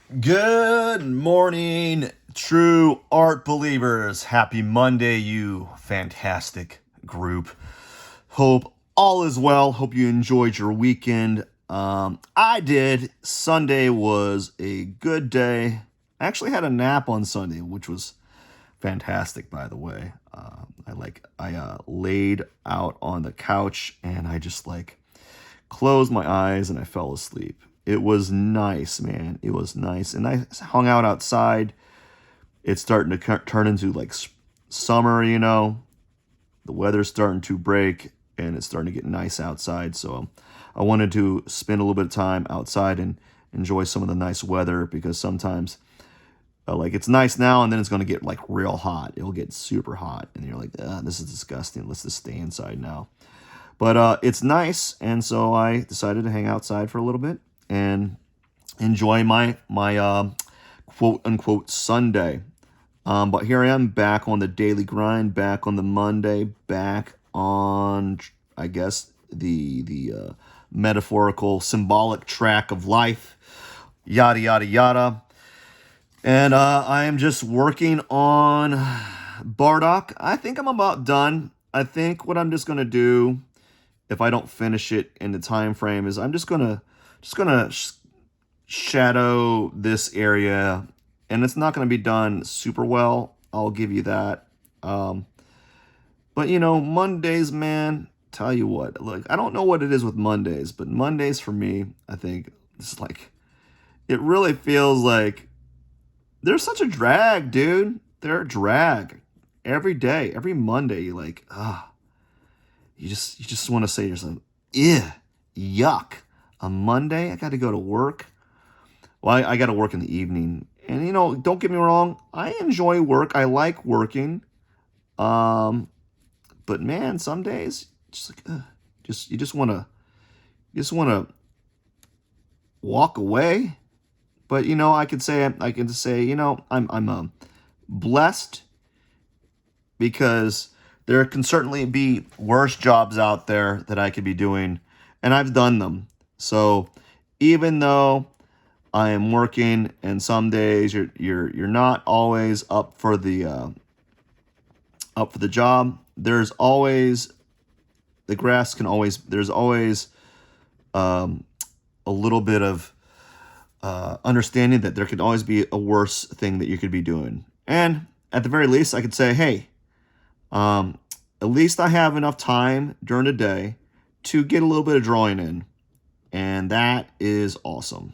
Good morning, true art believers. Happy Monday, you fantastic group. Hope all is well. Hope you enjoyed your weekend. I did. Sunday was a good day. I actually had a nap on Sunday, which was fantastic, by the way. I laid out on the couch and I just closed my eyes and I fell asleep. It was nice, man. It was nice. And I hung out outside. It's starting to turn into summer, you know. The weather's starting to break and it's starting to get nice outside. So I wanted to spend a little bit of time outside and enjoy some of the nice weather because sometimes it's nice now and then it's going to get real hot. It'll get super hot and you're like, this is disgusting. Let's just stay inside now. But it's nice, and so I decided to hang outside for a little bit and enjoy my quote unquote Sunday. But here I am back on the daily grind, back on the Monday, back on I guess the metaphorical, symbolic track of life, yada yada yada. And I am just working on Bardock. I think I'm about done. I think what I'm just gonna do, if I don't finish it in the time frame, is I'm just gonna shadow this area, and it's not gonna be done super well. I'll give you that. But Mondays, man. Tell you what, look, I don't know what it is with Mondays, but Mondays for me, I think it's it really feels like they're such a drag, dude. They're a drag every day, every Monday. You're like, you just want to say to yourself, ew, yuck. A Monday, I got to go to work. Well, I got to work in the evening. And, don't get me wrong. I enjoy work. I like working. But man, some days, you just want to walk away. But, I can say, I'm blessed because there can certainly be worse jobs out there that I could be doing, and I've done them. So even though I am working, and some days you're not always up for the job, there's always there's always a little bit of understanding that there could always be a worse thing that you could be doing. And at the very least, I could say, hey, at least I have enough time during the day to get a little bit of drawing in. And that is awesome.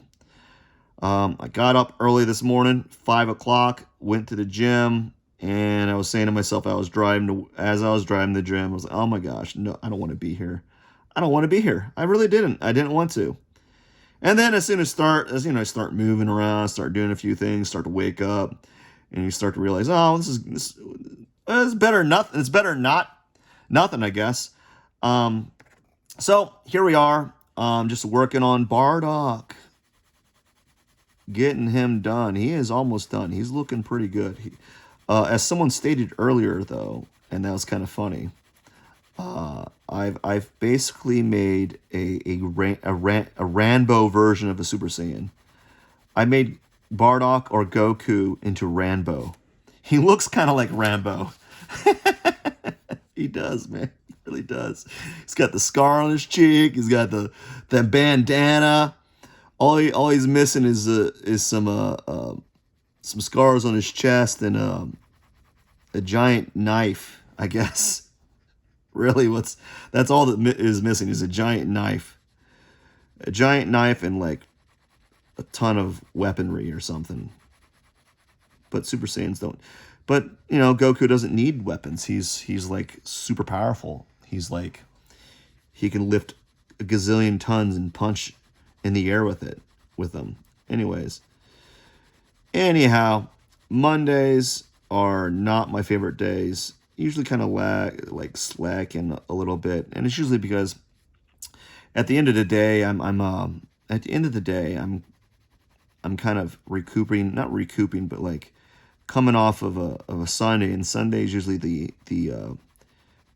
I got up early this morning, 5 o'clock, went to the gym, and I was saying to myself, as I was driving to the gym, I was like, oh my gosh, no, I don't want to be here. I don't want to be here. I really didn't. I didn't want to. And then as I start moving around, start doing a few things, start to wake up, and you start to realize, oh, this is better nothing. It's better nothing, I guess. So here we are, just working on Bardock, getting him done. He is almost done. He's looking pretty good. As someone stated earlier, though, and that was kind of funny. I've basically made a Ranbo version of the Super Saiyan. I made Bardock or Goku into Ranbo. He looks kind of like Rambo. He does, man. He really does. He's got the scar on his cheek. He's got that bandana. All he's missing is some scars on his chest and a giant knife, I guess. Really, that's all that is missing is a giant knife. A giant knife and a ton of weaponry or something. But Super Saiyans don't. But, Goku doesn't need weapons. He's super powerful. He can lift a gazillion tons and punch in the air with them. Anyhow, Mondays are not my favorite days. Usually kind of slacking a little bit, and it's usually because at the end of the day, I'm kind of not recouping, but coming off of a Sunday, and Sunday is usually the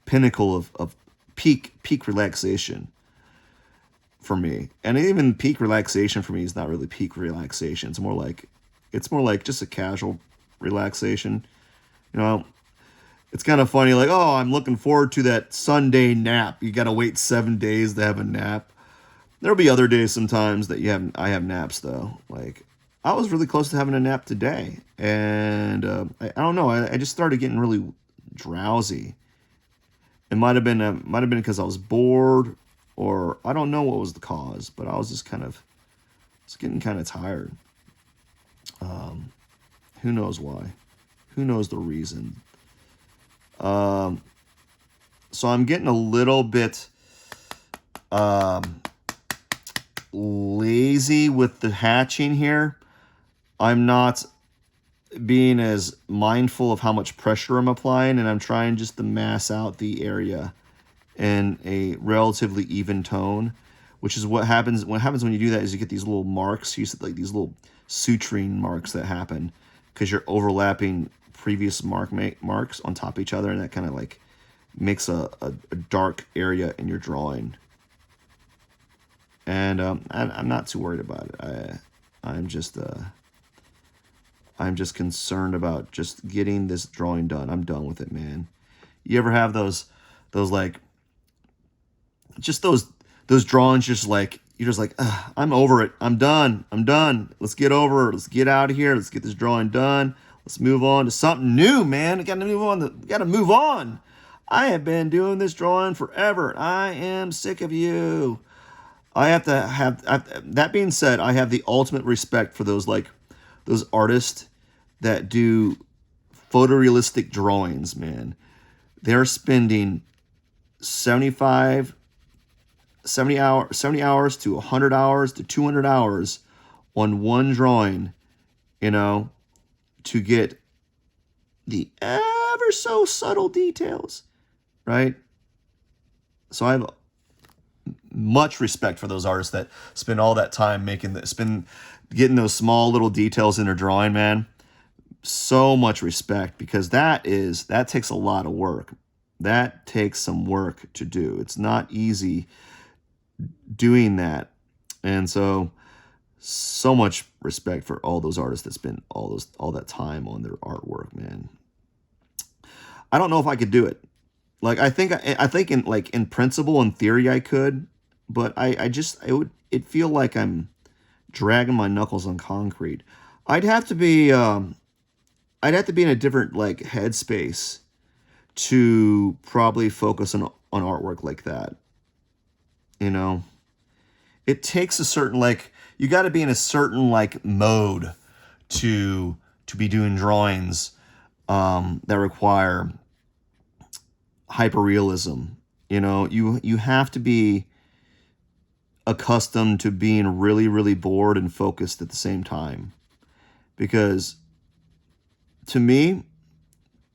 pinnacle of peak relaxation for me. And even peak relaxation for me is not really peak relaxation. It's more like just a casual relaxation. You know, it's kind of funny, like, oh, I'm looking forward to that Sunday nap. You got to wait 7 days to have a nap. There'll be other days sometimes that I have naps though. Like, I was really close to having a nap today, and I don't know. I just started getting really drowsy. It might have been because I was bored, or I don't know what was the cause, but I was just getting kind of tired. Who knows why? Who knows the reason? So I'm getting a little bit lazy with the hatching here. I'm not being as mindful of how much pressure I'm applying, and I'm trying just to mass out the area in a relatively even tone, which is what happens. What happens when you do that is you get these little marks. You see, like, these little suturing marks that happen because you're overlapping previous marks on top of each other, and that kind of like makes a dark area in your drawing. And I'm not too worried about it. I'm just concerned about just getting this drawing done. I'm done with it, man. You ever have those like, just those drawings, just like, you're just like, I'm over it. I'm done. Let's get over it. Let's get out of here. Let's get this drawing done. Let's move on to something new, man. We got to move on. I have been doing this drawing forever. I am sick of you. That being said, I have the ultimate respect for those artists that do photorealistic drawings, man. They're spending 70 hours to 100 hours to 200 hours on one drawing, to get the ever so subtle details, right? So I have much respect for those artists that spend all that time getting those small little details in their drawing, man. So much respect, because that takes a lot of work. That takes some work to do. It's not easy doing that. And so much respect for all those artists that spend all that time on their artwork, man. I don't know if I could do it. Like, I think in principle, in theory, I could, but it'd feel like I'm dragging my knuckles on concrete. I'd have to be in a different headspace to probably focus on artwork like that. It takes a certain you got to be in a certain mode to be doing drawings that require hyperrealism. You have to be accustomed to being really, really bored and focused at the same time. Because to me,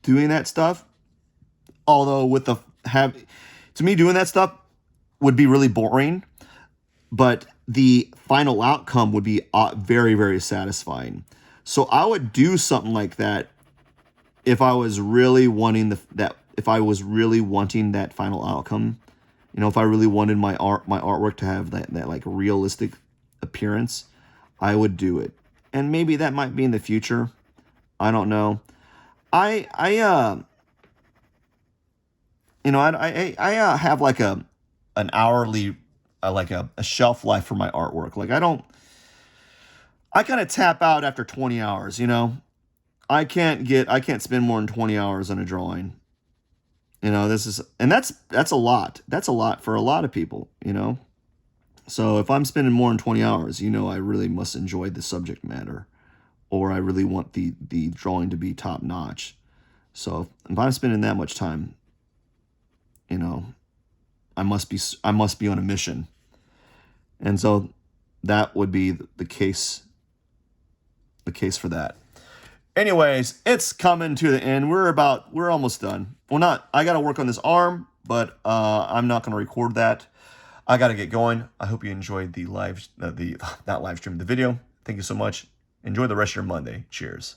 doing that stuff, doing that stuff would be really boring, but the final outcome would be very, very satisfying. So I would do something like that if I was really wanting that final outcome. If I really wanted my artwork to have that realistic appearance, I would do it. And maybe that might be in the future. I don't know. I have an hourly a shelf life for my artwork. I kind of tap out after 20 hours. I can't spend more than 20 hours on a drawing. That's a lot. That's a lot for a lot of people, So if I'm spending more than 20 hours, I really must enjoy the subject matter, or I really want the drawing to be top notch. So if I'm spending that much time, I must be on a mission. And so that would be the case for that. Anyways, it's coming to the end. We're almost done. Well, I got to work on this arm, but I'm not going to record that. I got to get going. I hope you enjoyed the video. Thank you so much. Enjoy the rest of your Monday. Cheers.